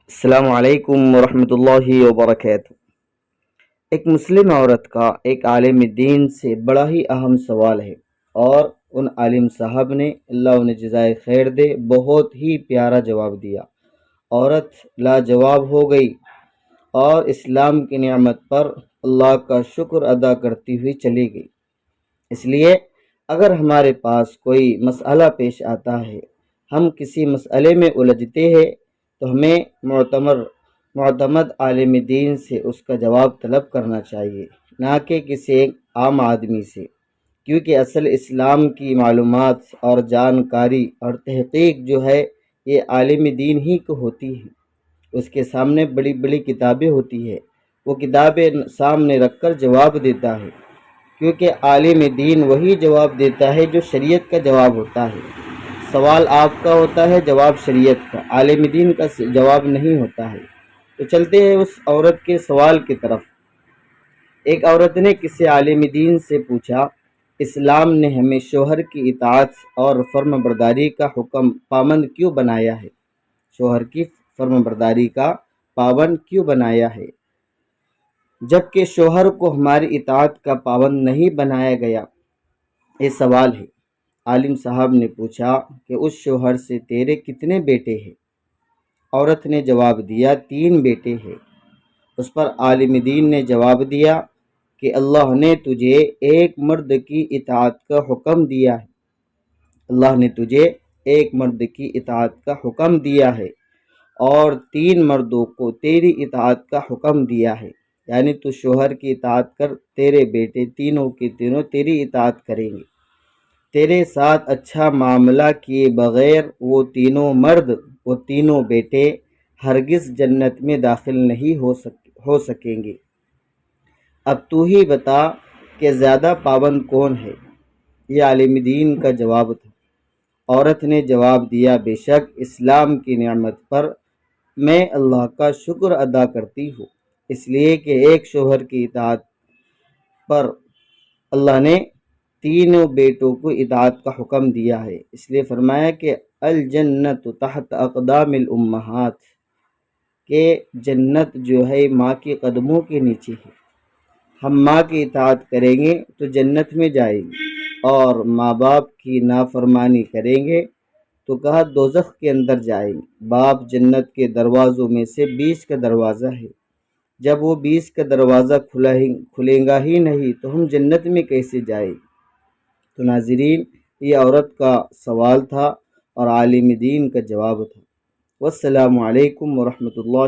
السلام علیکم ورحمۃ اللہ وبرکاتہ۔ ایک مسلم عورت کا ایک عالم دین سے بڑا ہی اہم سوال ہے، اور ان عالم صاحب نے، اللہ انہیں جزائے خیر دے، بہت ہی پیارا جواب دیا۔ عورت لاجواب ہو گئی اور اسلام کی نعمت پر اللہ کا شکر ادا کرتی ہوئی چلی گئی۔ اس لیے اگر ہمارے پاس کوئی مسئلہ پیش آتا ہے، ہم کسی مسئلے میں الجھتے ہیں، تو ہمیں معتمد عالم دین سے اس کا جواب طلب کرنا چاہیے، نہ کہ کسی ایک عام آدمی سے، کیونکہ اصل اسلام کی معلومات اور جانکاری اور تحقیق جو ہے یہ عالم دین ہی کو ہوتی ہے۔ اس کے سامنے بڑی بڑی کتابیں ہوتی ہیں، وہ کتابیں سامنے رکھ کر جواب دیتا ہے، کیونکہ عالم دین وہی جواب دیتا ہے جو شریعت کا جواب ہوتا ہے۔ سوال آپ کا ہوتا ہے، جواب شریعت کا، عالم دین کا جواب نہیں ہوتا ہے۔ تو چلتے ہیں اس عورت کے سوال کی طرف۔ ایک عورت نے کسی عالم دین سے پوچھا، اسلام نے ہمیں شوہر کی اطاعت اور فرم برداری کا حکم پابند کیوں بنایا ہے؟ شوہر کی فرم برداری کا پابند کیوں بنایا ہے، جبکہ شوہر کو ہماری اطاعت کا پابند نہیں بنایا گیا؟ یہ سوال ہے۔ عالم صاحب نے پوچھا کہ اس شوہر سے تیرے کتنے بیٹے ہیں؟ عورت نے جواب دیا، 3 بیٹے ہیں۔ اس پر عالم دین نے جواب دیا کہ اللہ نے تجھے ایک مرد کی اطاعت کا حکم دیا ہے۔ اللہ نے تجھے ایک مرد کی اطاعت کا حکم دیا ہے اور 3 مردوں کو تیری اطاعت کا حکم دیا ہے، یعنی تو شوہر کی اطاعت کر، تیرے بیٹے تینوں کے تینوں تیری اطاعت کریں گے۔ تیرے ساتھ اچھا معاملہ کیے بغیر وہ تینوں مرد، وہ تینوں بیٹے ہرگز جنت میں داخل نہیں ہو سکیں گے۔ اب تو ہی بتا کہ زیادہ پابند کون ہے؟ یہ عالم دین کا جواب تھا۔ عورت نے جواب دیا، بے شک اسلام کی نعمت پر میں اللہ کا شکر ادا کرتی ہوں، اس لیے کہ ایک شوہر کی اطاعت پر اللہ نے تینوں بیٹوں کو اطاعت کا حکم دیا ہے۔ اس لیے فرمایا کہ الجنت تحت اقدام الامہات، کہ جنت جو ہے ماں کے قدموں کے نیچے ہے۔ ہم ماں کی اطاعت کریں گے تو جنت میں جائیں گے، اور ماں باپ کی نافرمانی کریں گے تو کہا دوزخ کے اندر جائیں گے۔ باپ جنت کے دروازوں میں سے 20 کا دروازہ ہے، جب وہ 20 کا دروازہ کھلے گا ہی نہیں تو ہم جنت میں کیسے جائیں؟ تو ناظرین، یہ عورت کا سوال تھا اور عالم دین کا جواب تھا۔ والسلام علیکم ورحمۃ اللہ